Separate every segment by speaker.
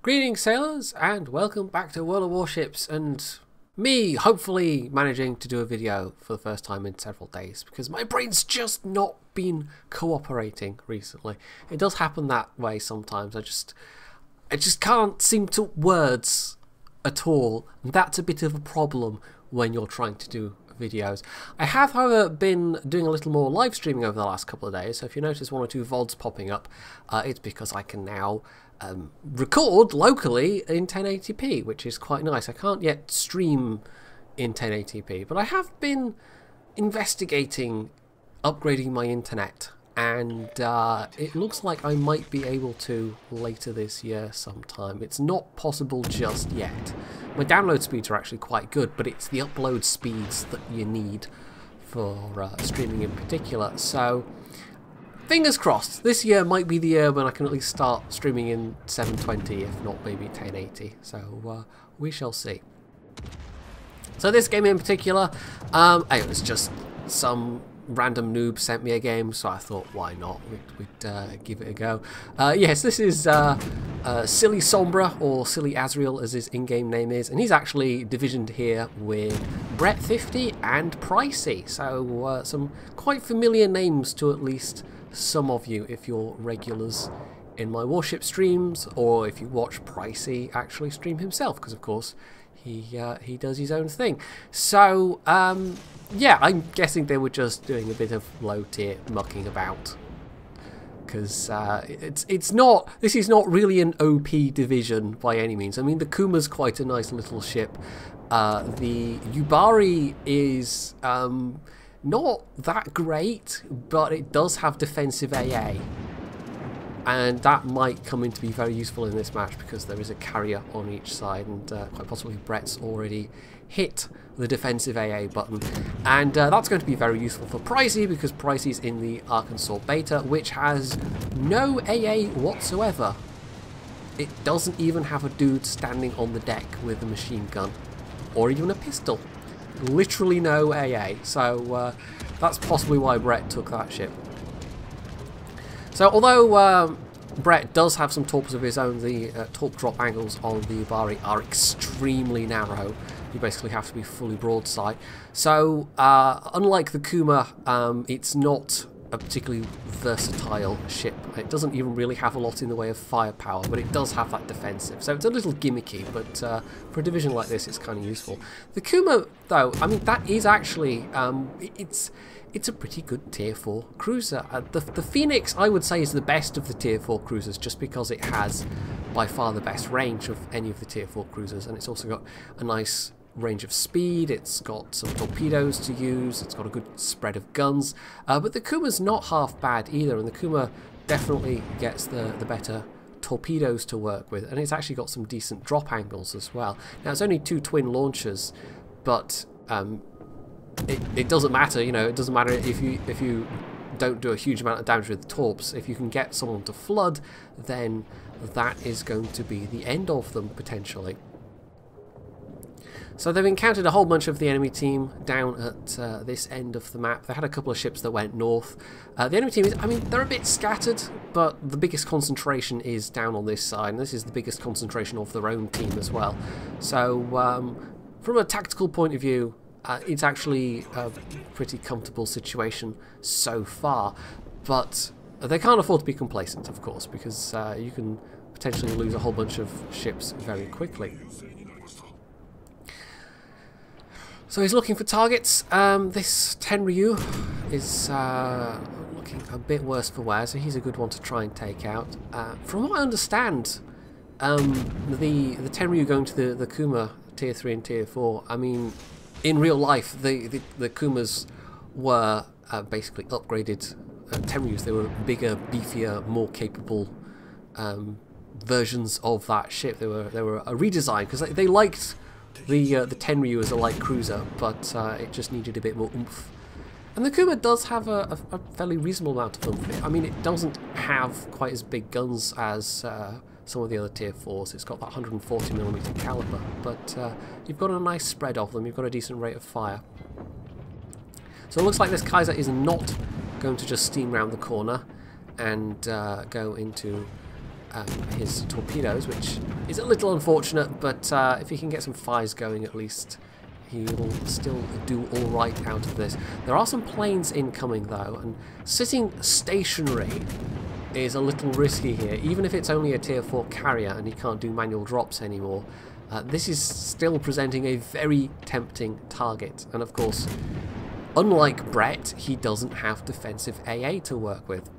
Speaker 1: Greetings sailors and welcome back to World of Warships and me hopefully managing to do a video for the first time in several days because my brain's just not been cooperating recently. It does happen that way sometimes. I just can't seem to words at all, and that's a bit of a problem when you're trying to do videos. I have, however, been doing a little more live streaming over the last couple of days, so if you notice one or two VODs popping up, it's because I can now record locally in 1080p, which is quite nice. I can't yet stream in 1080p, but I have been investigating upgrading my internet, and it looks like I might be able to later this year sometime. It's not possible just yet. My download speeds are actually quite good, but it's the upload speeds that you need for streaming in particular. So fingers crossed, this year might be the year when I can at least start streaming in 720, if not maybe 1080. So we shall see. So this game in particular, it was just some random noob sent me a game, so I thought, why not? We'd give it a go. Yes, this is Silly Sombra, or Silly Azrael as his in-game name is, and he's actually divisioned here with Brett 50 and Pricey, so some quite familiar names to at least some of you if you're regulars in my Warship streams, or if you watch Pricey actually stream himself, because of course he does his own thing. So yeah, I'm guessing they were just doing a bit of low tier mucking about, because it's not, this is not really an OP division by any means. I mean, the Kuma's quite a nice little ship. The Yubari is not that great, but it does have defensive AA, and that might come in to be very useful in this match because there is a carrier on each side, and quite possibly Brett's already hit the defensive AA button, and that's going to be very useful for Pricey because Pricey's in the Arkansas beta, which has no AA whatsoever. It doesn't even have a dude standing on the deck with a machine gun or even a pistol. Literally no AA, so that's possibly why Brett took that ship. So although Brett does have some torps of his own, the torp drop angles on the Yubari are extremely narrow. You basically have to be fully broadside. So unlike the Kuma, it's not a particularly versatile ship. It doesn't even really have a lot in the way of firepower, but it does have that defensive. So it's a little gimmicky, but for a division like this, it's kind of useful. The Kuma, though, I mean, that is actually, it's a pretty good tier 4 cruiser. The Phoenix, I would say, is the best of the tier 4 cruisers just because it has by far the best range of any of the tier 4 cruisers, and it's also got a nice range of speed, it's got some torpedoes to use, it's got a good spread of guns, but the Kuma's not half bad either, and the Kuma definitely gets the better torpedoes to work with, and it's actually got some decent drop angles as well. Now it's only 2 twin launchers, but it doesn't matter, you know, it doesn't matter if you don't do a huge amount of damage with the torps. If you can get someone to flood, then that is going to be the end of them potentially. So they've encountered a whole bunch of the enemy team down at this end of the map. They had a couple of ships that went north. The enemy team is, I mean, they're a bit scattered, but the biggest concentration is down on this side, and this is the biggest concentration of their own team as well. So from a tactical point of view, it's actually a pretty comfortable situation so far, but they can't afford to be complacent, of course, because you can potentially lose a whole bunch of ships very quickly. So he's looking for targets. This Tenryu is looking a bit worse for wear, so he's a good one to try and take out. From what I understand, the Tenryu going to the Kuma tier 3 and tier 4, I mean, in real life, the Kumas were basically upgraded Tenryus. They were bigger, beefier, more capable versions of that ship. They were a redesign because they liked the Tenryu as a light cruiser, but it just needed a bit more oomph. And the Kuma does have a fairly reasonable amount of oomph. I mean, it doesn't have quite as big guns as some of the other tier 4s. It's got that 140mm caliber, but you've got a nice spread of them. You've got a decent rate of fire. So it looks like this Kaiser is not going to just steam round the corner and go into his torpedoes, which is a little unfortunate, but if he can get some fires going at least, he'll still do all right out of this. There are some planes incoming though, and sitting stationary is a little risky here. Even if it's only a tier 4 carrier and he can't do manual drops anymore, this is still presenting a very tempting target. And of course, unlike Brett, he doesn't have defensive AA to work with.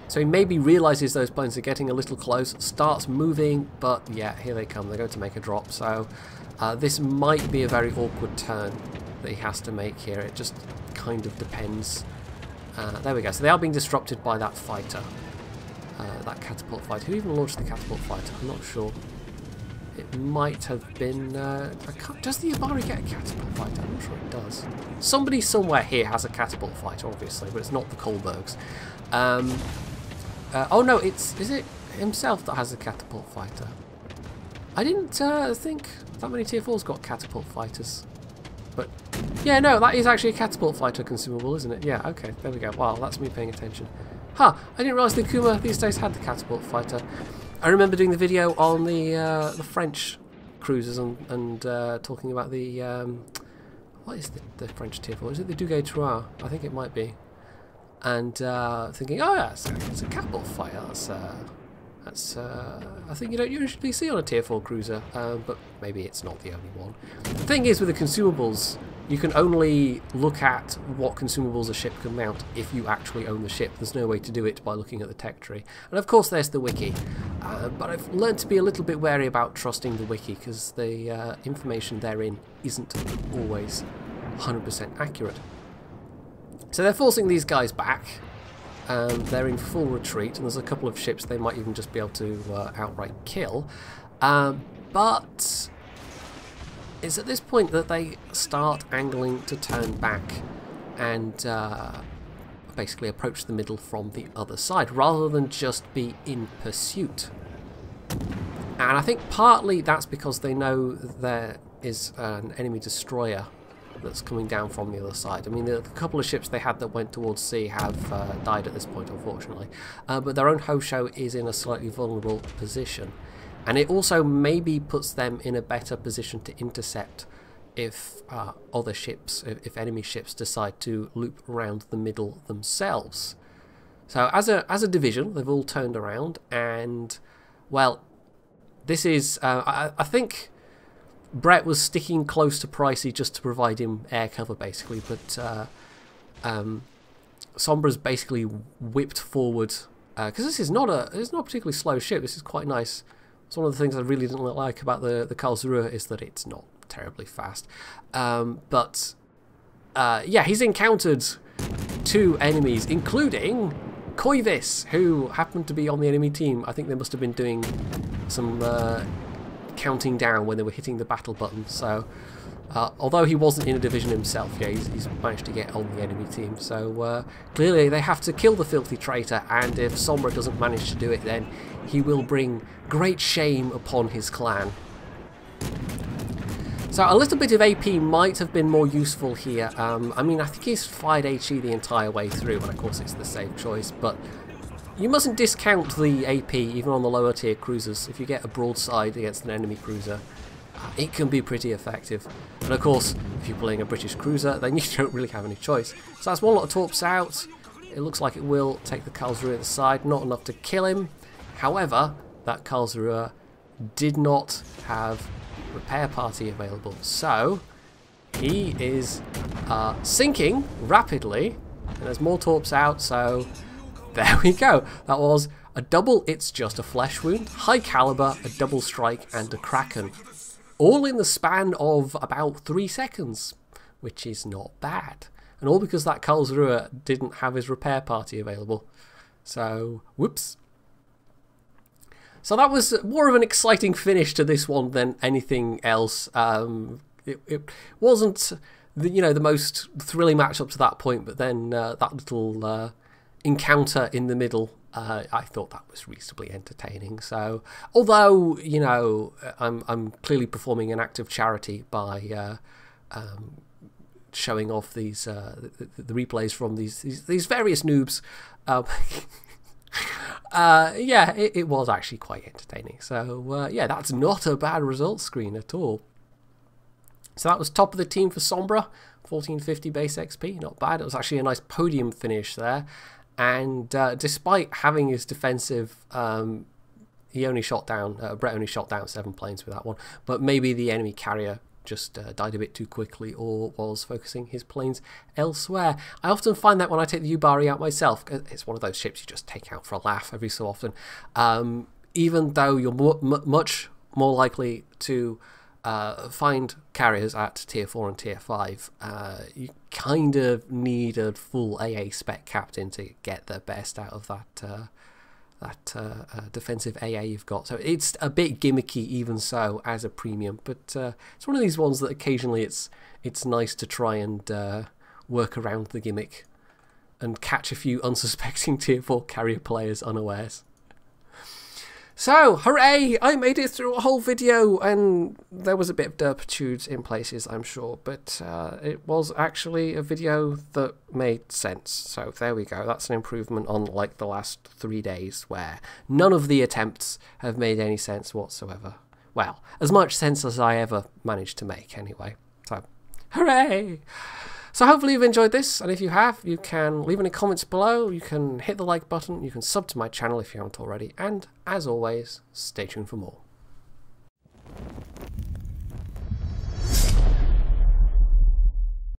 Speaker 1: So he maybe realises those planes are getting a little close, starts moving, but yeah, here they come. They're going to make a drop. So this might be a very awkward turn that he has to make here. It just kind of depends. There we go. So they are being disrupted by that fighter, that catapult fighter. Who even launched the catapult fighter? I'm not sure. It might have been... does the Ibari get a catapult fighter? I'm not sure it does. Somebody somewhere here has a catapult fighter, obviously, but it's not the Kohlbergs. Oh no, is it himself that has a catapult fighter? I didn't think that many tier 4s got catapult fighters. But yeah, no, that is actually a catapult fighter consumable, isn't it? Yeah, okay, there we go. Wow, that's me paying attention. Huh, I didn't realise the Kuma these days had the catapult fighter. I remember doing the video on the French cruisers and talking about the what is the French tier 4? Is it the Duguay-Trouin? I think it might be. And thinking, oh yeah, it's a catapult fighter. That's I think you don't usually see on a tier 4 cruiser, but maybe it's not the only one. The thing is, with the consumables, you can only look at what consumables a ship can mount if you actually own the ship. There's no way to do it by looking at the tech tree. And of course there's the wiki, but I've learned to be a little bit wary about trusting the wiki because the information therein isn't always 100% accurate. So they're forcing these guys back. They're in full retreat, and there's a couple of ships they might even just be able to outright kill. But it's at this point that they start angling to turn back and basically approach the middle from the other side, rather than just be in pursuit. And I think partly that's because they know there is an enemy destroyer that's coming down from the other side. I mean, the couple of ships they had that went towards sea have died at this point, unfortunately. But their own Hosho is in a slightly vulnerable position. And it also maybe puts them in a better position to intercept if other ships, if enemy ships decide to loop around the middle themselves. So as a division, they've all turned around, and, well, this is, I think Brett was sticking close to Pricey just to provide him air cover, basically, but Sombra's basically whipped forward, because this is not a particularly slow ship. This is quite nice. It's one of the things I really didn't like about the Karlsruhe is that it's not terribly fast. But yeah, he's encountered 2 enemies, including Koivis, who happened to be on the enemy team. I think they must have been doing some counting down when they were hitting the battle button. So although he wasn't in a division himself, yeah, he's managed to get on the enemy team. So clearly they have to kill the filthy traitor, and if Sombra doesn't manage to do it, then he will bring great shame upon his clan. So a little bit of AP might have been more useful here. I mean, I think he's fired HE the entire way through, and of course it's the safe choice, but you mustn't discount the AP even on the lower tier cruisers. If you get a broadside against an enemy cruiser, it can be pretty effective. And of course, if you're playing a British cruiser, then you don't really have any choice. So that's one lot of torps out. It looks like it will take the Karlsruhe at the side, not enough to kill him. However, that Karlsruhe did not have repair party available, so he is sinking rapidly, and there's more torps out, so there we go. That was a double It's Just a Flesh Wound, high caliber, a double strike, and a Kraken, all in the span of about 3 seconds, which is not bad, and all because that Karlsruhe didn't have his repair party available. So whoops. So that was more of an exciting finish to this one than anything else. It wasn't the most thrilling match up to that point, but then that little encounter in the middle, I thought that was reasonably entertaining. So although I'm clearly performing an act of charity by showing off these the replays from these various noobs. yeah, it was actually quite entertaining. So yeah, that's not a bad result screen at all. So that was top of the team for Sombra, 1450 base XP, not bad. It was actually a nice podium finish there. And despite having his defensive, he only shot down, Brett only shot down 7 planes with that one. But maybe the enemy carrier just died a bit too quickly or was focusing his planes elsewhere. I often find that when I take the Yubari out myself, it's one of those ships you just take out for a laugh every so often. Even though you're much more likely to find carriers at tier 4 and tier 5, you kind of need a full AA spec captain to get the best out of that defensive AA you've got. So it's a bit gimmicky even so as a premium, but it's one of these ones that occasionally it's nice to try and work around the gimmick and catch a few unsuspecting tier 4 carrier players unawares. So, hooray! I made it through a whole video, and there was a bit of derpitude in places, I'm sure, but it was actually a video that made sense. So there we go. That's an improvement on like the last 3 days, where none of the attempts have made any sense whatsoever. Well, as much sense as I ever managed to make, anyway. So, hooray! So hopefully you've enjoyed this, and if you have, you can leave any comments below, you can hit the like button, you can sub to my channel if you haven't already, and as always, stay tuned for more.